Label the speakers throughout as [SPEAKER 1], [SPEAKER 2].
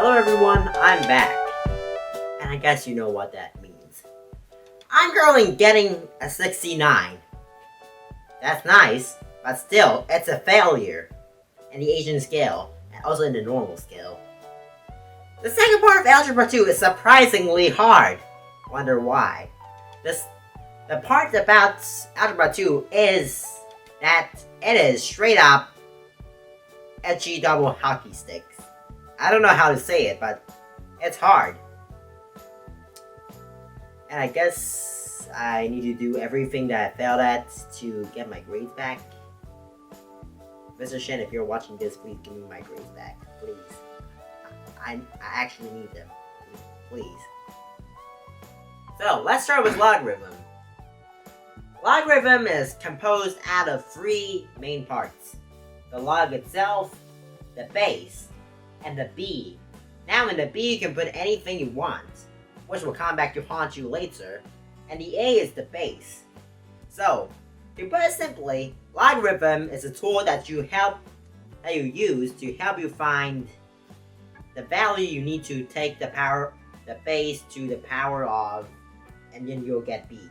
[SPEAKER 1] Hello everyone, I'm back. And I guess you know what that means. I'm currently getting a 69. That's nice, but still, it's a failure in the Asian scale, and also in the normal scale. The second part of Algebra 2 is surprisingly hard. Wonder why. The part about Algebra 2 is that it is straight up etchy double hockey sticks. I don't know how to say it, but it's hard. And I guess I need to do everything that I failed at to get my grades back. Mr. Shen, if you're watching this, please give me my grades back. Please. I actually need them. Please. So, let's start with logarithm. Logarithm is composed out of three main parts. The log itself, the base, and the b. Now in the b you can put anything you want, which will come back to haunt you later, and the a is the base. So, to put it simply, logarithm is a tool that you use to help you find the value you need to take the base to the power of, and then you'll get b.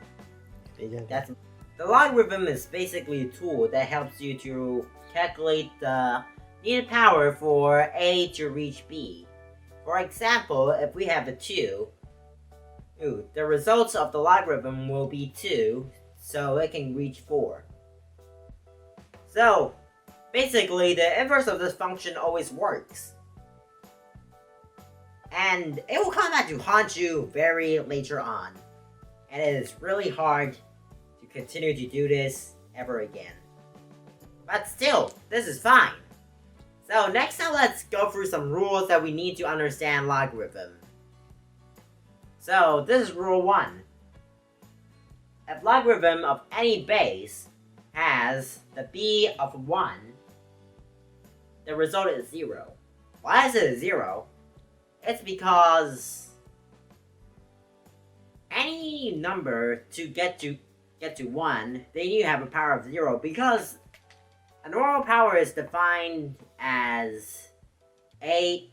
[SPEAKER 1] The logarithm is basically a tool that helps you to calculate the needed power for a to reach b. For example, if we have a 2, the results of the logarithm will be 2, so it can reach 4. So, basically, the inverse of this function always works. And it will come back to haunt you very later on. And it is really hard to continue to do this ever again. But still, this is fine. So next time, let's go through some rules that we need to understand logarithm. So this is rule 1. If logarithm of any base has the b of 1, the result is 0. Why is it 0? It's because any number to get to 1, they need to have a power of 0, because a normal power is defined as a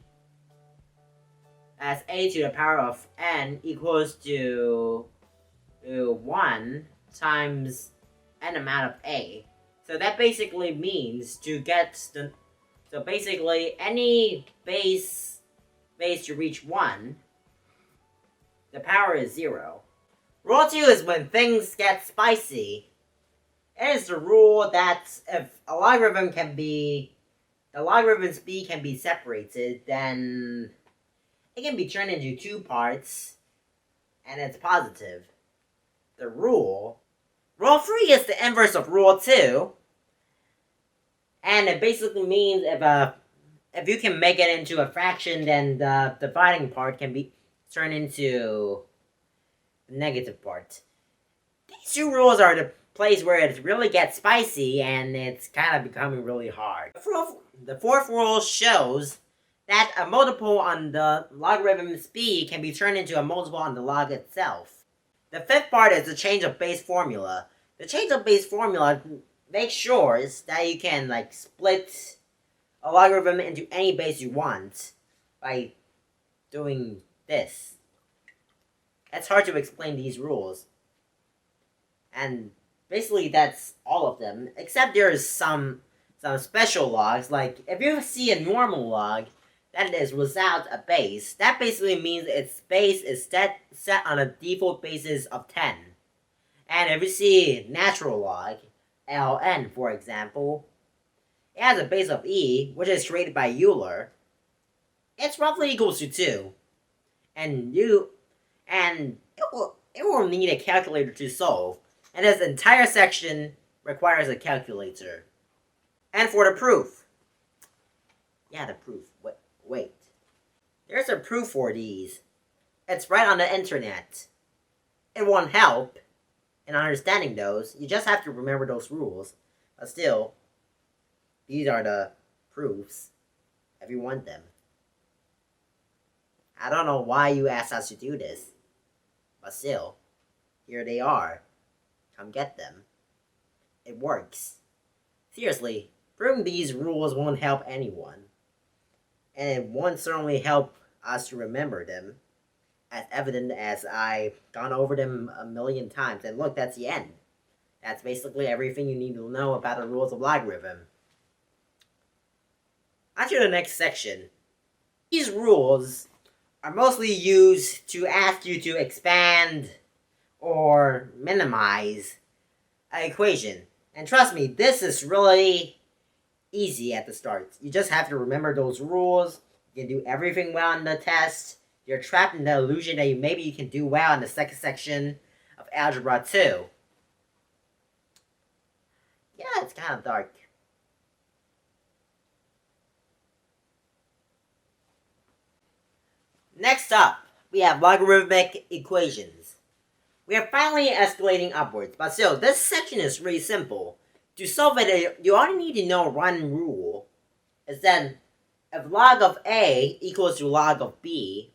[SPEAKER 1] to the power of n equals to 1 times n amount of a. So that basically means so basically any base to reach 1, the power is 0. Rule 2 is when things get spicy. It is the rule that if a logarithm the logarithm's b can be separated, then it can be turned into 2 parts, and it's positive. The rule 3 is the inverse of rule 2, and it basically means if you can make it into a fraction, then the dividing part can be turned into the negative part. These 2 rules are the place where it really gets spicy and it's kind of becoming really hard. The fourth rule shows that a multiple on the logarithm's b can be turned into a multiple on the log itself. The fifth part is the change of base formula. The change of base formula makes sure that you can split a logarithm into any base you want by doing this. It's hard to explain these rules. And basically that's all of them, except there's some special logs. Like if you see a normal log that is without a base, that basically means its base is set on a default basis of 10. And if you see natural log, ln for example, it has a base of e, which is created by Euler. It's roughly equals to 2. And it will need a calculator to solve. And this entire section requires a calculator. And for the proof. Yeah, the proof. Wait. There's a proof for these. It's right on the internet. It won't help in understanding those. You just have to remember those rules. But still, these are the proofs if you want them. I don't know why you asked us to do this. But still, here they are. Come get them. It works. Seriously, proving these rules won't help anyone. And it won't certainly help us to remember them, as evident as I've gone over them a million times. And look, that's the end. That's basically everything you need to know about the rules of logarithm. On to the next section. These rules are mostly used to ask you to expand or minimize an equation. And trust me, this is really easy at the start. You just have to remember those rules. You can do everything well on the test. You're trapped in the illusion that maybe you can do well in the second section of Algebra 2. Yeah, it's kind of dark. Next up, we have logarithmic equations. We are finally escalating upwards, but still, this section is really simple. To solve it, you only need to know one rule. Is that if log of A equals to log of B,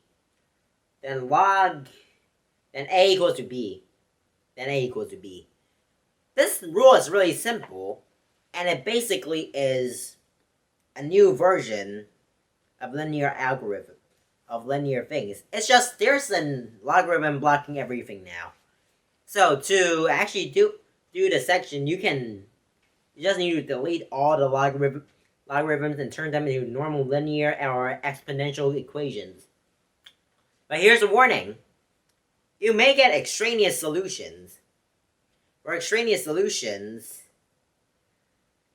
[SPEAKER 1] then A equals to B. Then A equals to B. This rule is really simple, and it basically is a new version of linear algorithm, of linear things. It's just there's a logarithm blocking everything now. So to actually do the section, you just need to delete all the logarithms and turn them into normal linear or exponential equations. But here's a warning. You may get extraneous solutions. For extraneous solutions,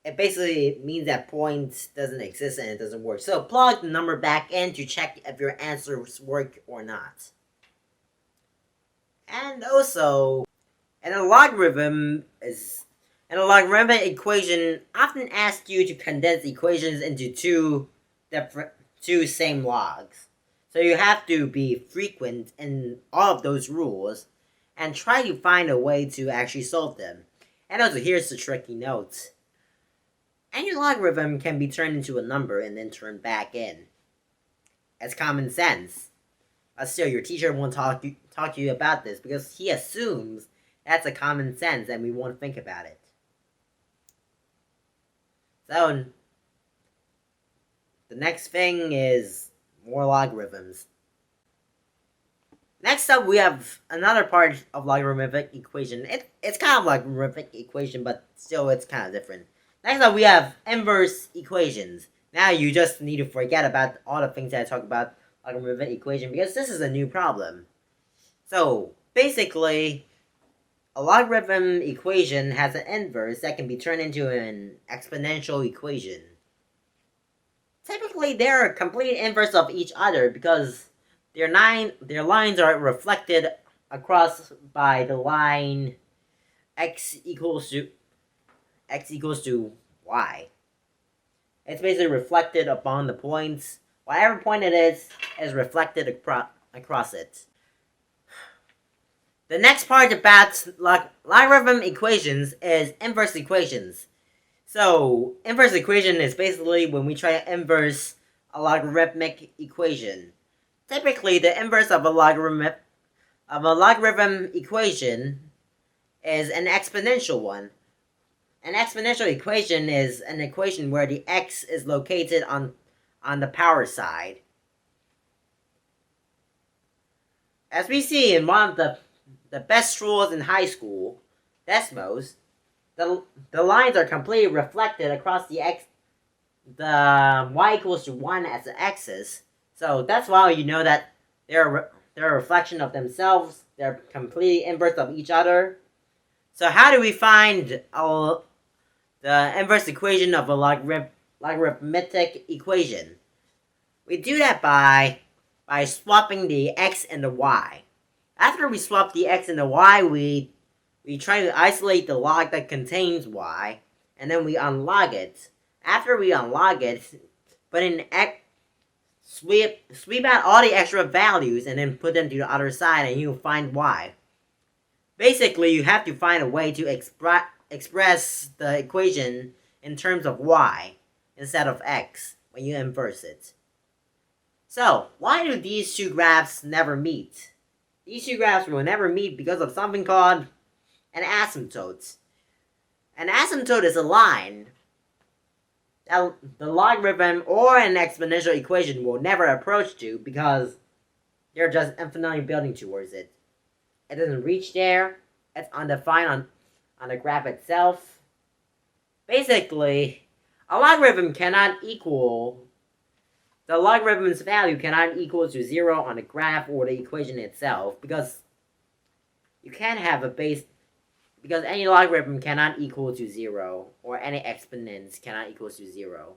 [SPEAKER 1] it basically means that point doesn't exist and it doesn't work. So plug the number back in to check if your answers work or not. And also, a logarithmic equation often asks you to condense equations into two same logs. So you have to be frequent in all of those rules and try to find a way to actually solve them. And also, here's the tricky note. Any logarithm can be turned into a number and then turned back in. It's common sense. But still, your teacher won't talk to you about this because he assumes that's a common sense and we won't think about it. So, the next thing is more logarithms. Next up, we have another part of logarithmic equation. It's kind of logarithmic equation, but still it's kind of different. Next up, we have inverse equations. Now you just need to forget about all the things that I talked about logarithmic equation because this is a new problem. So, basically, a logarithm equation has an inverse that can be turned into an exponential equation. Typically, they're a complete inverse of each other because their lines are reflected across by the line x equals to y. It's basically reflected upon the points. Whatever point it is reflected across it. The next part about logarithm equations is inverse equations. So, inverse equation is basically when we try to inverse a logarithmic equation. Typically, the inverse of a logarithm equation is an exponential one. An exponential equation is an equation where the x is located on the power side. As we see in one of the best rules in high school, Desmos, the lines are completely reflected across the y equals to 1 as the axis. So that's why you know that they're a reflection of themselves. They're completely inverse of each other. So how do we find the inverse equation of a logarithmic equation? We do that by swapping the x and the y. After we swap the x and the y, we try to isolate the log that contains y, and then we unlog it. After we unlog it, put in x, sweep out all the extra values, and then put them to the other side, and you'll find y. Basically, you have to find a way to express the equation in terms of y instead of x when you inverse it. So, why do these two graphs never meet? These two graphs will never meet because of something called an asymptote. An asymptote is a line the logarithm or an exponential equation will never approach to because they're just infinitely building towards it. It doesn't reach there. It's undefined on the graph itself. Basically, a logarithm cannot equal the logarithm's value cannot equal to 0 on the graph or the equation itself because you can't have a base because any logarithm cannot equal to 0 or any exponents cannot equal to 0.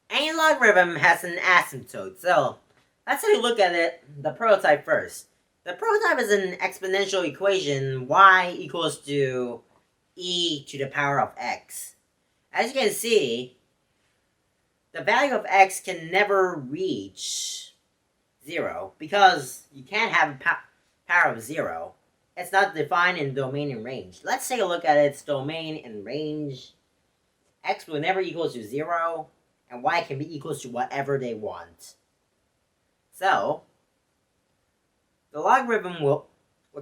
[SPEAKER 1] Any logarithm has an asymptote, so let's take a look at it, the prototype first. The prototype is an exponential equation y equals to e to the power of x. As you can see, the value of x can never reach 0 because you can't have a power of 0. It's not defined in domain and range. Let's take a look at its domain and range. X will never equal to 0, and y can be equal to whatever they want. So, the logarithm will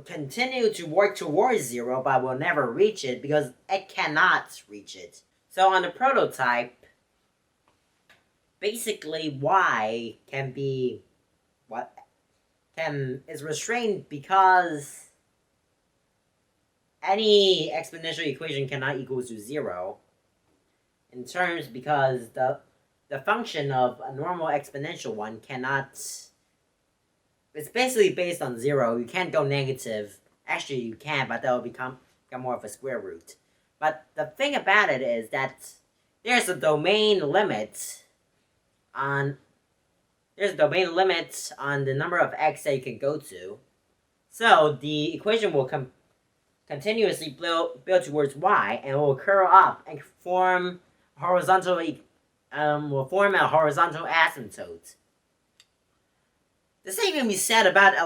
[SPEAKER 1] continue to work towards 0, but will never reach it because it cannot reach it. So on the prototype, basically y can be is restrained because any exponential equation cannot equal to 0 in terms because the function of a normal exponential one cannot. It's basically based on 0. You can't go negative. Actually, you can, but that will become more of a square root. But the thing about it is that there's a domain limit on the number of x that you can go to. So the equation will continuously build towards y, and will curl up and form a horizontal asymptote. The same can be said about a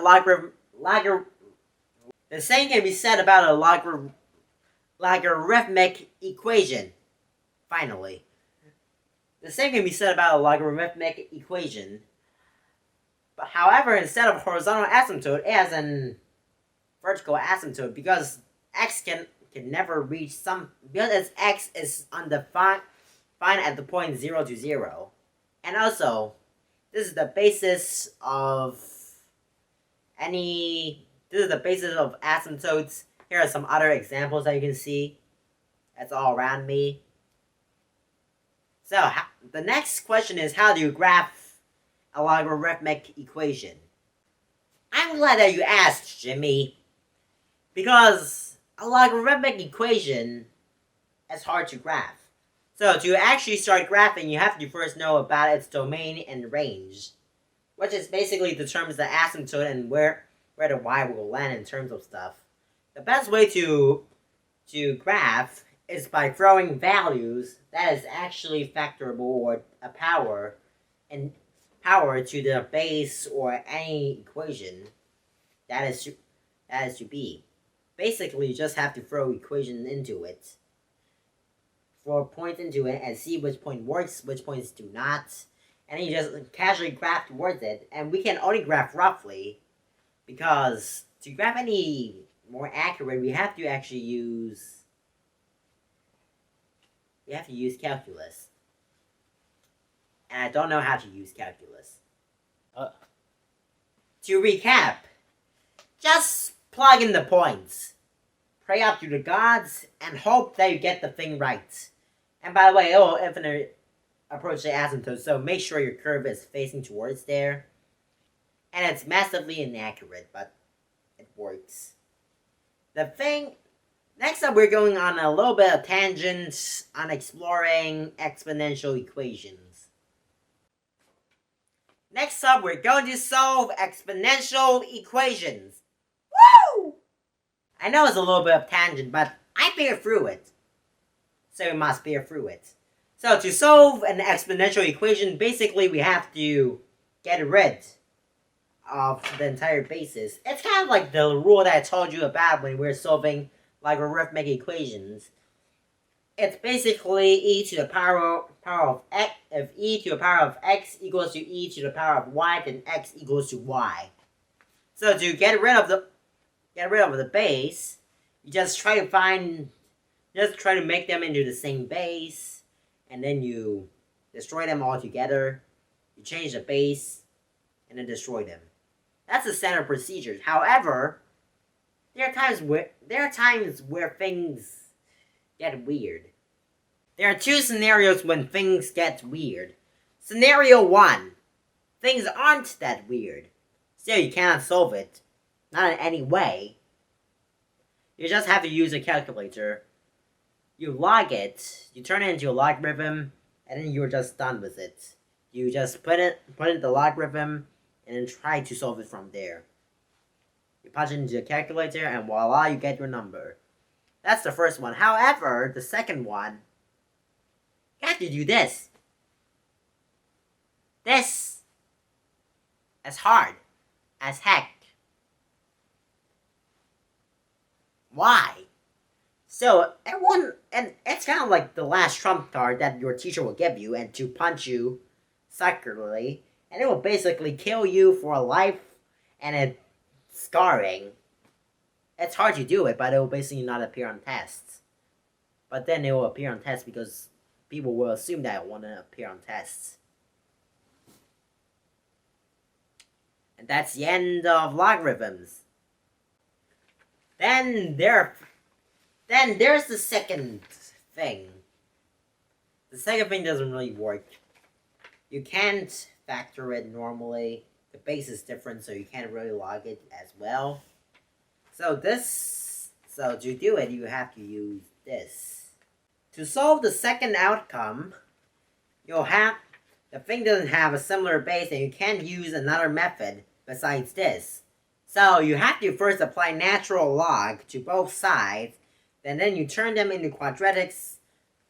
[SPEAKER 1] logarithmic equation. Finally, the same can be said about a logarithmic equation. But however, instead of horizontal asymptote, it has an vertical asymptote because x can never reach because x is undefined at the point 0 to 0. And also, this is the basis of asymptotes. Here are some other examples that you can see. That's all around me. So, the next question is, how do you graph a logarithmic equation? I'm glad that you asked, Jimmy, because a logarithmic equation is hard to graph. So to actually start graphing, you have to first know about its domain and range, which is basically determines the asymptote and where the y will land in terms of stuff. The best way to graph is by throwing values that is actually factorable or a power to the base or any equation that is to be. Basically, you just have to throw equations into it. Throw points into it and see which point works, which points do not. And then you just casually graph towards it. And we can only graph roughly because to graph any more accurate, we have to actually use calculus. And I don't know how to use calculus. To recap, just plug in the points, pray up to the gods, and hope that you get the thing right. And by the way, it will infinitely approach the asymptote, so make sure your curve is facing towards there. And it's massively inaccurate, but it works. Next up, we're going on a little bit of tangents on exploring exponential equations. Next up, we're going to solve exponential equations. Woo! I know it's a little bit of tangent, but I bear through it. So we must bear through it. So to solve an exponential equation, basically we have to get rid of the entire basis. It's kind of like the rule that I told you about when we were solving logarithmic equations. It's basically e to the power of x. If e to the power of x equals to e to the power of y, then x equals to y. So to get rid of the base, you just try to make them into the same base, and then you destroy them all together. You change the base, and then destroy them. That's the standard procedure. However, there are times where things get weird. There are two scenarios when things get weird. Scenario 1. Things aren't that weird. Still, you cannot solve it. Not in any way. You just have to use a calculator. You log it, you turn it into a logarithm, and then you're just done with it. You just put in the logarithm, and then try to solve it from there. You punch it into a calculator, and voila, you get your number. That's the first one. However, the second one, you have to do this. This is hard as heck. Why? So, everyone, and it's kind of like the last trump card that your teacher will give you, and to punch you suckerly, and it will basically kill you for life, and it's scarring. It's hard to do it, but it will basically not appear on tests. But then it will appear on tests because people will assume that it won't appear on tests. And that's the end of logarithms. Then there's the second thing. The second thing doesn't really work. You can't factor it normally. The base is different, so you can't really log it as well. So to do it, you have to use this. To solve the second outcome, the thing doesn't have a similar base, and you can't use another method besides this. So you have to first apply natural log to both sides, and then you turn them into quadratics,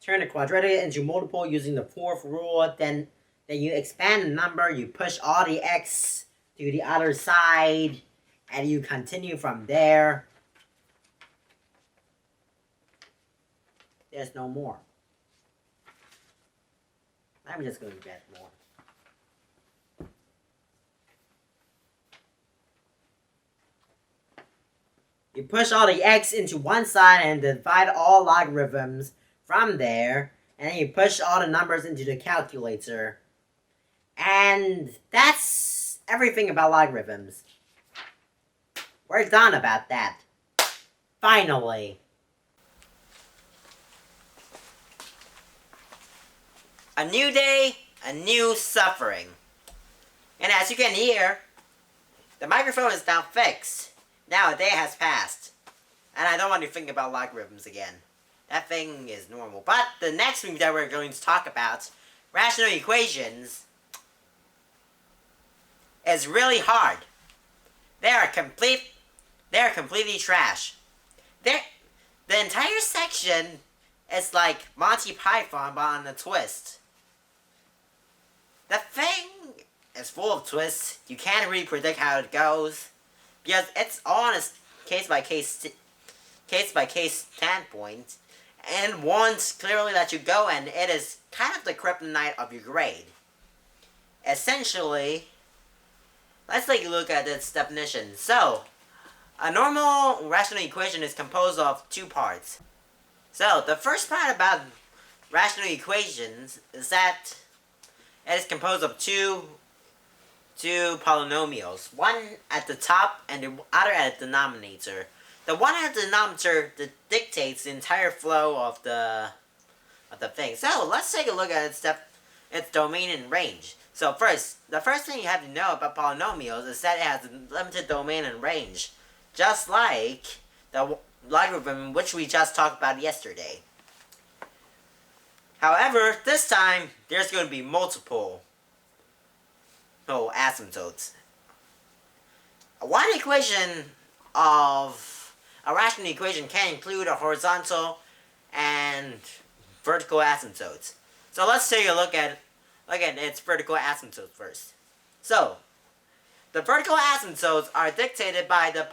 [SPEAKER 1] turn the quadratic into multiple using the fourth rule, then you expand the number, you push all the x to the other side, and you continue from there. There's no more. I'm just going to get more. You push all the x into one side and divide all logarithms from there, and then you push all the numbers into the calculator. And that's everything about logarithms. We're done about that. Finally. A new day, a new suffering. And as you can hear, the microphone is now fixed. Now a day has passed. And I don't want to think about logarithms again. That thing is normal. But the next thing that we're going to talk about, rational equations, is really hard. They are completely trash. The entire section is like Monty Python but on a twist. The thing is full of twists. You can't really predict how it goes because it's all on a case-by-case standpoint, and won't clearly let you go, and it is kind of the kryptonite of your grade. Essentially, let's take a look at its definition. So, a normal rational equation is composed of two parts. So, the first part about rational equations is that it is composed of two polynomials. One at the top and the other at the denominator. The one at the denominator dictates the entire flow of the thing. So, let's take a look at its domain and range. So the first thing you have to know about polynomials is that it has a limited domain and range. Just like the logarithm which we just talked about yesterday. However, this time, there's going to be multiple asymptotes. One equation of a rational equation can include a horizontal and vertical asymptotes. So let's take a look at its vertical asymptotes first. So, the vertical asymptotes are dictated by the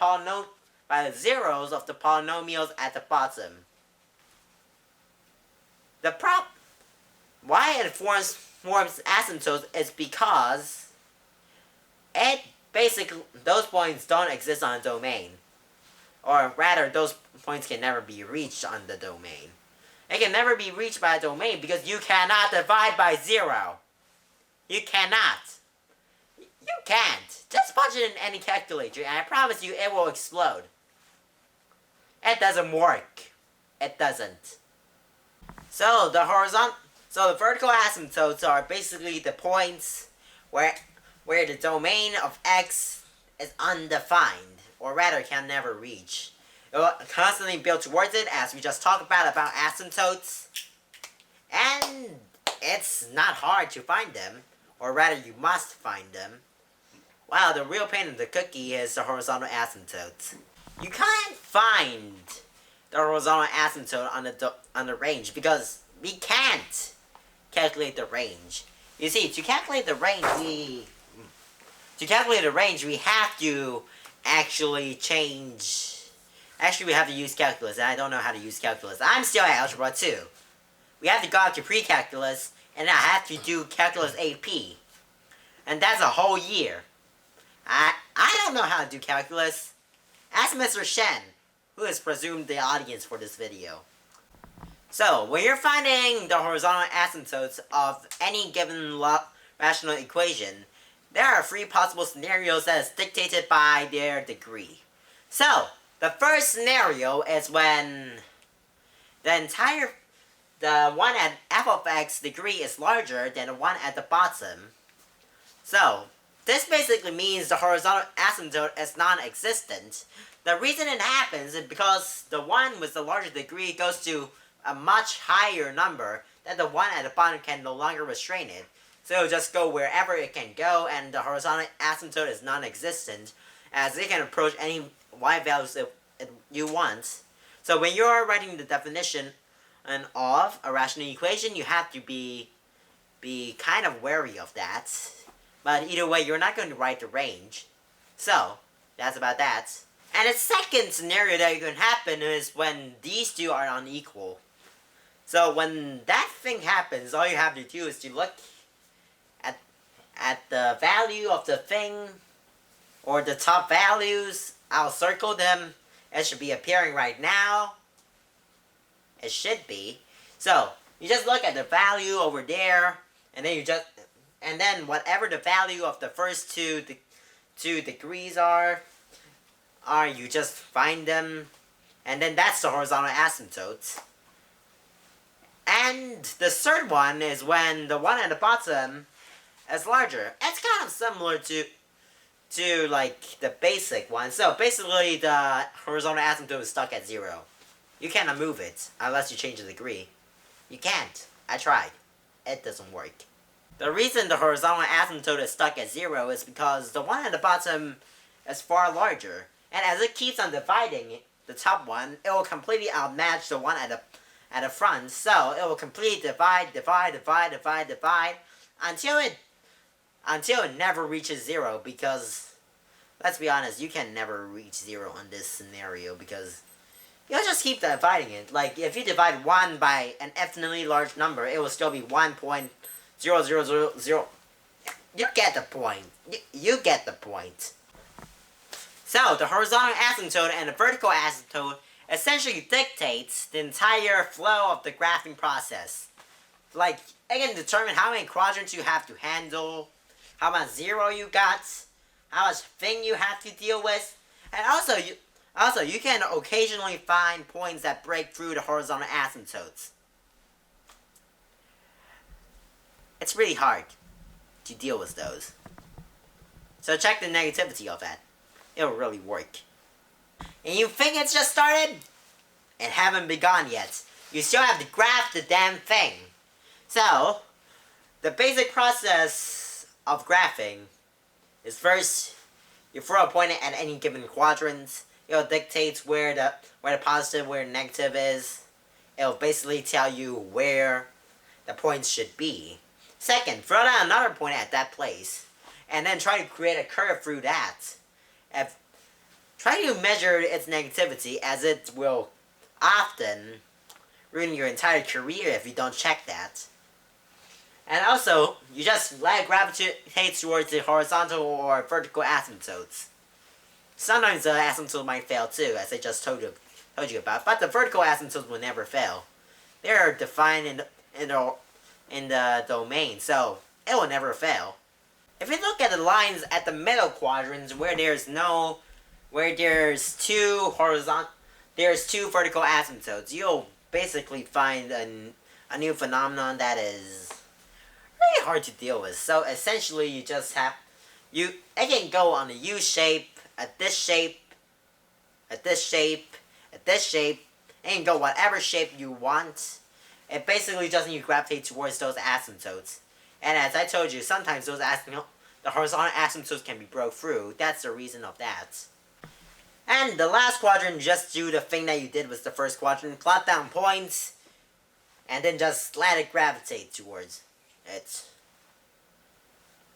[SPEAKER 1] zeros of the polynomials at the bottom. Why it forms asymptotes is because those points don't exist on a domain. Or rather, those points can never be reached on the domain. It can never be reached by a domain because you cannot divide by 0. You cannot. You can't. Just punch it in any calculator and I promise you it will explode. It doesn't work. It doesn't. So the vertical asymptotes are basically the points where the domain of x is undefined, or rather can never reach. It will constantly build towards it, as we just talked about asymptotes. And it's not hard to find them, or rather you must find them. Wow, the real pain in the cookie is the horizontal asymptotes. You can't find the horizontal asymptote on the range because we can't calculate the range. You see, to calculate the range, we have to actually change. Actually, we have to use calculus, and I don't know how to use calculus. I'm still at Algebra 2. We have to go up to pre-calculus, and I have to do calculus AP. And that's a whole year. I don't know how to do calculus. Ask Mr. Shen, who is presumed the audience for this video. So, when you're finding the horizontal asymptotes of any given rational equation, there are 3 possible scenarios that is dictated by their degree. So, the first scenario is when the one at f of x degree is larger than the one at the bottom. So, this basically means the horizontal asymptote is non-existent. The reason it happens is because the one with the larger degree goes to a much higher number that the one at the bottom can no longer restrain it. So it'll just go wherever it can go, and the horizontal asymptote is non-existent, as it can approach any y values you want. So when you're writing the definition of a rational equation, you have to be kind of wary of that. But either way, you're not going to write the range. So, that's about that. And the second scenario that can happen is when these two are unequal. So when that thing happens, all you have to do is to look at the value of the thing, or the top values. I'll circle them. It should be appearing right now. It should be. So, you just look at the value over there, and then whatever the value of the first two degrees are, you just find them, and then that's the horizontal asymptotes. And the third one is when the one at the bottom is larger. It's kind of similar to like the basic one. So basically the horizontal asymptote is stuck at 0. You cannot move it unless you change the degree. You can't. I tried. It doesn't work. The reason the horizontal asymptote is stuck at 0 is because the one at the bottom is far larger. And as it keeps on dividing the top one, it will completely outmatch the one at the front. So it will completely divide until it never reaches 0. Because, let's be honest, you can never reach 0 on this scenario because you'll just keep dividing it. Like, if you divide 1 by an infinitely large number, it will still be 1.0000. You get the point. You get the point. So, the horizontal asymptote and the vertical asymptote essentially dictates the entire flow of the graphing process. Like, it can determine how many quadrants you have to handle, how much 0 you got, how much thing you have to deal with, and also you can occasionally find points that break through the horizontal asymptotes. It's really hard to deal with those. So check the negativity of that. It'll really work. And you think it's just started? It haven't begun yet. You still have to graph the damn thing. So, the basic process of graphing is first, you throw a point at any given quadrant. It'll dictate where the positive, where the negative is. It'll basically tell you where the points should be. Second, throw down another point at that place, and then try to create a curve through that. Try to measure its negativity, as it will often ruin your entire career if you don't check that. And also, you just let it gravitate towards the horizontal or vertical asymptotes. Sometimes the asymptote might fail too, as I just told you about, but the vertical asymptotes will never fail. they're defined in the domain, so it will never fail. If you look at the lines at the middle quadrants where there's two vertical asymptotes, you'll basically find a new phenomenon that is really hard to deal with. So essentially, it can go on a U shape, at this shape, at this shape, at this shape. It can go whatever shape you want. It basically just need to gravitate towards those asymptotes. And as I told you, sometimes the horizontal asymptotes can be broke through. That's the reason of that. And the last quadrant, just do the thing that you did with the first quadrant. Plot down points, and then just let it gravitate towards it.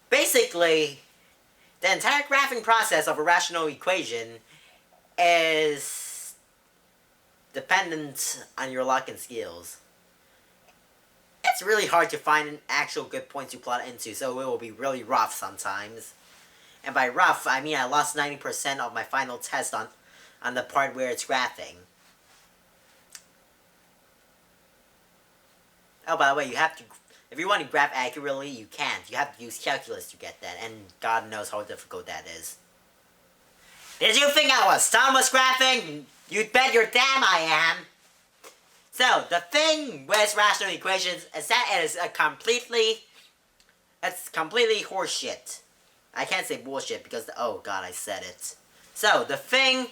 [SPEAKER 1] Basically, the entire graphing process of a rational equation is dependent on your luck and skills. It's really hard to find an actual good point to plot into, so it will be really rough sometimes. And by rough, I mean I lost 90% of my final test on the part where it's graphing. Oh, by the way, if you want to graph accurately, you can't. You have to use calculus to get that, and God knows how difficult that is. Did you think I was done with graphing? You'd bet your damn I am. So, the thing with rational equations is that it's completely horseshit. I can't say bullshit because, oh god, I said it. So, the thing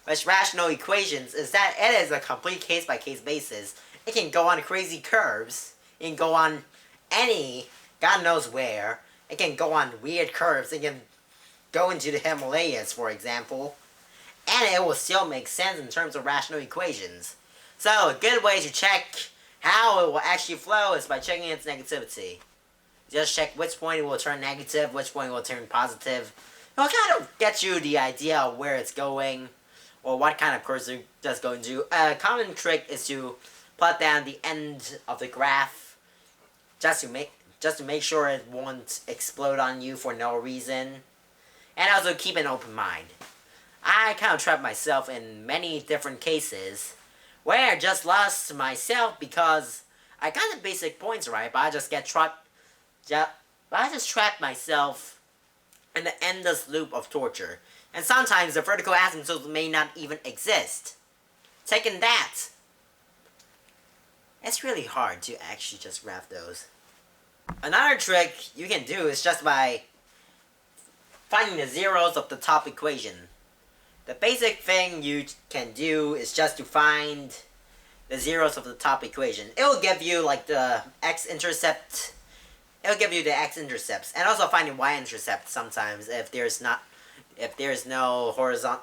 [SPEAKER 1] with rational equations is that it is a complete case-by-case basis. It can go on crazy curves. It can go on God knows where. It can go on weird curves. It can go into the Himalayas, for example. And it will still make sense in terms of rational equations. So, a good way to check how it will actually flow is by checking its negativity. Just check which point it will turn negative, which point it will turn positive. It will kind of get you the idea of where it's going, or what kind of course it's just going to. A common trick is to plot down the end of the graph, just to make sure it won't explode on you for no reason. And also keep an open mind. I kind of trapped myself in many different cases where I just lost myself because I got the basic points right, but I just trapped myself in the endless loop of torture. And sometimes the vertical asymptotes may not even exist. Taking that, it's really hard to actually just graph those. Another trick you can do is just by finding the zeros of the top equation. The basic thing you can do is just to find the zeros of the top equation. It will give you like the x-intercept. It will give you the x-intercepts, and also finding y-intercept sometimes if there's no horizontal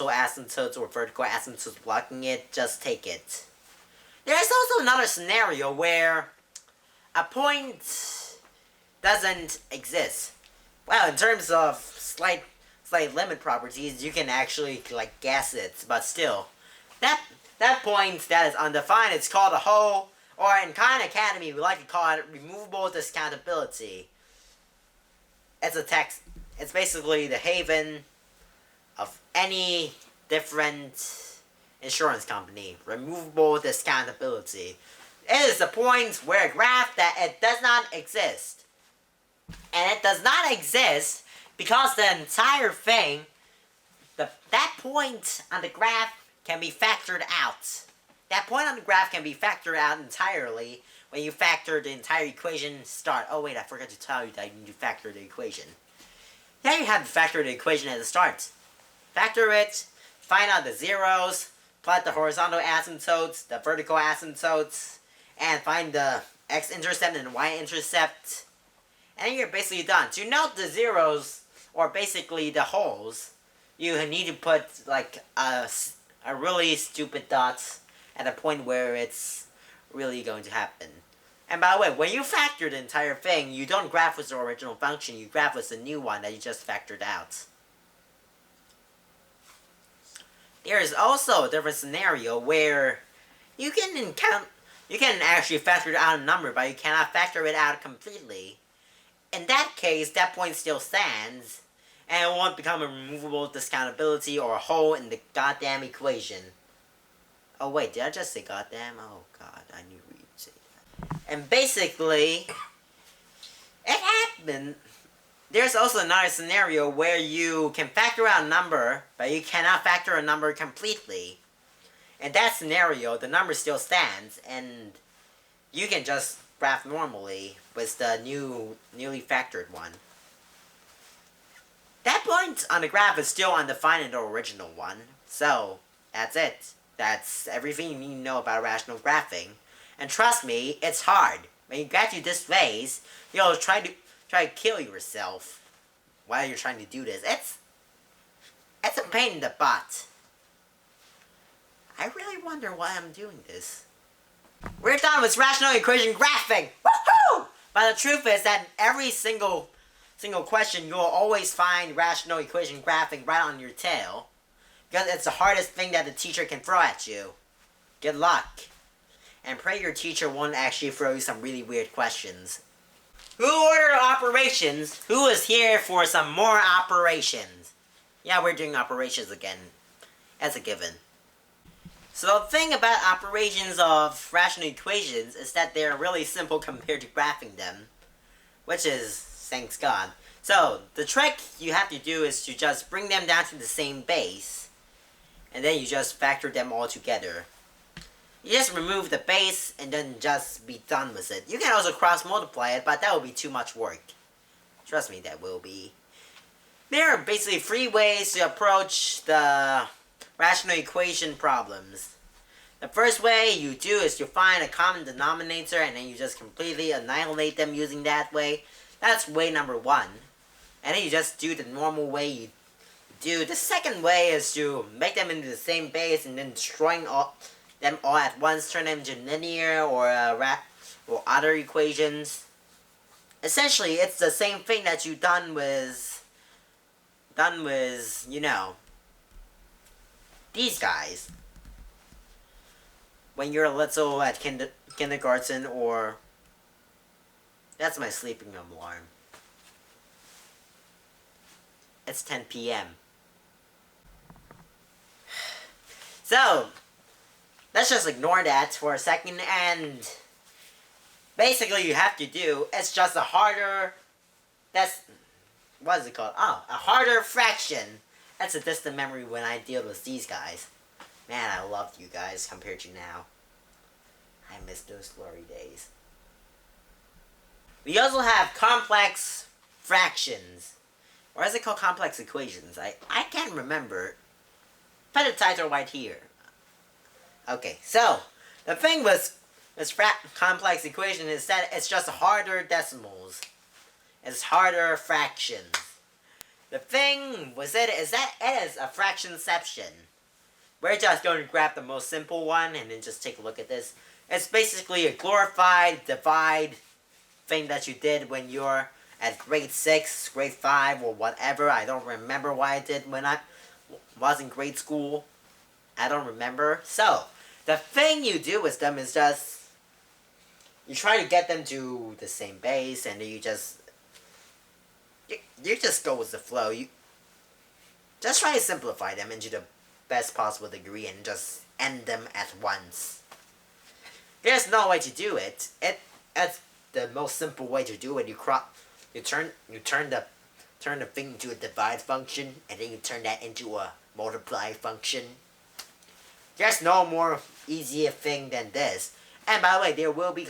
[SPEAKER 1] asymptotes or vertical asymptotes blocking it. Just take it. There's also another scenario where a point doesn't exist. Well, in terms of slight limit properties, you can actually like guess it, but still, that point that is undefined, it's called a hole, or in Khan Academy we like to call it removable discountability. It's basically the haven of any different insurance company. Removable discountability. It is the point where a graph that it does not exist. And it does not exist because the entire thing, that point on the graph can be factored out. That point on the graph can be factored out entirely when you factor the entire equation start. Oh wait, I forgot to tell you that you need to factor the equation. Yeah, you have to factor the equation at the start. Factor it, find out the zeros, plot the horizontal asymptotes, the vertical asymptotes, and find the x-intercept and y-intercept. And you're basically done. To note the zeros, or basically the holes, you need to put like a really stupid dot at a point where it's really going to happen. And by the way, when you factor the entire thing, you don't graph with the original function, you graph with the new one that you just factored out. There is also a different scenario where you can actually factor out a number, but you cannot factor it out completely. In that case, that point still stands, and it won't become a removable discountability or a hole in the goddamn equation. Oh wait, did I just say goddamn? Oh god, I knew you'd say that. And basically, it happened. There's also another scenario where you can factor out a number, but you cannot factor a number completely. In that scenario, the number still stands, and you can just graph normally with the newly factored one. That point on the graph is still undefined in the original one, so that's it. That's everything you need to know about rational graphing. And trust me, it's hard. When you get to this phase, you'll try to kill yourself while you're trying to do this. It's a pain in the butt. I really wonder why I'm doing this. We're done with rational equation graphing! Woohoo! But the truth is that every single question you'll always find rational equation graphing right on your tail. Because it's the hardest thing that the teacher can throw at you. Good luck. And pray your teacher won't actually throw you some really weird questions. Who ordered operations? Who is here for some more operations? Yeah, we're doing operations again. That's a given. So the thing about operations of rational equations is that they're really simple compared to graphing them. Which is, thanks God. So, the trick you have to do is to just bring them down to the same base. And then you just factor them all together. You just remove the base and then just be done with it. You can also cross multiply it, but that will be too much work. Trust me, that will be. There are basically 3 ways to approach the rational equation problems. The first way you do is you find a common denominator and then you just completely annihilate them using that way. That's way number 1. And then you just do the normal way you do. The second way is to make them into the same base and then destroying them all at once, turn them into linear or other equations. Essentially, it's the same thing that you've done with, you know, these guys. When you're little at kindergarten, or... That's my sleeping alarm. It's 10 p.m. So, let's just ignore that for a second, and basically you have to do, it's just a harder, what is it called? Oh, a harder fraction. That's a distant memory when I deal with these guys. Man, I loved you guys compared to now. I miss those glory days. We also have complex fractions. Or is it called complex equations? I can't remember. Put the title right here. Okay, so, the thing with this complex equation is that it's just harder decimals. It's harder fractions. The thing with it is that it is a fractionception. We're just going to grab the most simple one and then just take a look at this. It's basically a glorified divide thing that you did when you're at grade 6, grade 5, or whatever. I don't remember what I did when I was in grade school. I don't remember. So, the thing you do with them is just... You try to get them to the same base, and then you just... You just go with the flow. You just try to simplify them into the best possible degree and just end them at once. There's no way to do it. It's the most simple way to do it. You turn the thing into a divide function, and then you turn that into a multiply function. There's no more easier thing than this. And by the way, there will be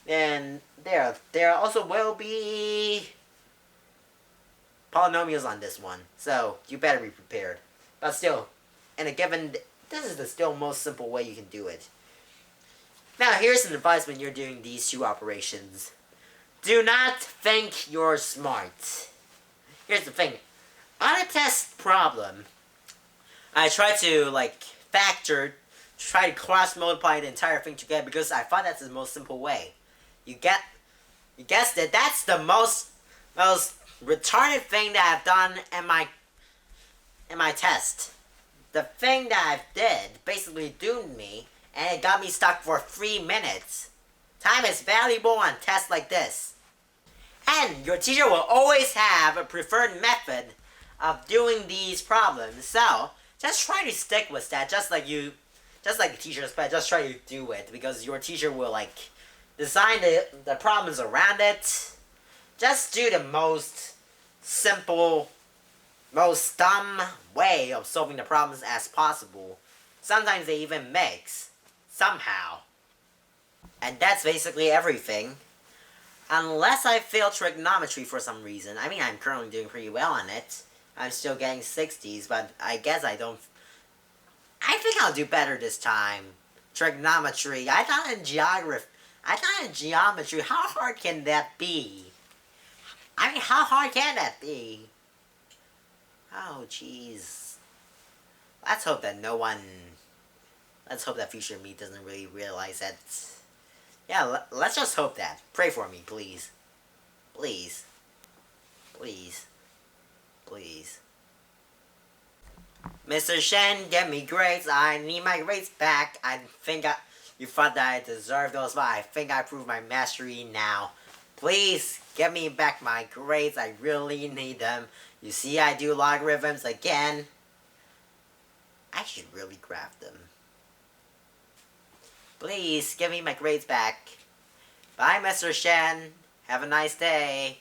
[SPEAKER 1] there also will be polynomials on this one, so you better be prepared. But still, in a given, this is the still most simple way you can do it. Now, here's some advice when you're doing these 2 operations. Do not think you're smart. Here's the thing. On a test problem, I try to, try to cross-multiply the entire thing together because I thought that's the most simple way. You guessed it, that's the most retarded thing that I've done in my test. The thing that I did basically doomed me, and it got me stuck for 3 minutes. Time is valuable on tests like this. And your teacher will always have a preferred method of doing these problems, so just try to stick with that, just just like the teacher's pet, just try to do it, because your teacher will, like, design the problems around it. Just do the most simple, most dumb way of solving the problems as possible. Sometimes they even mix, somehow. And that's basically everything. Unless I fail trigonometry for some reason. I mean, I'm currently doing pretty well on it. I'm still getting 60s, but I guess I don't... I think I'll do better this time. Trigonometry. I thought in geometry, how hard can that be? I mean, how hard can that be? Oh, jeez. Let's hope that no one... Let's hope that future me doesn't really realize that... Yeah, let's just hope that. Pray for me, please. Please. Please. Please. Mr. Shen, get me grades. I need my grades back. You thought that I deserved those, but I think I proved my mastery now. Please, get me back my grades. I really need them. You see, I do logarithms again. I should really grab them. Please, give me my grades back. Bye, Mr. Shen. Have a nice day.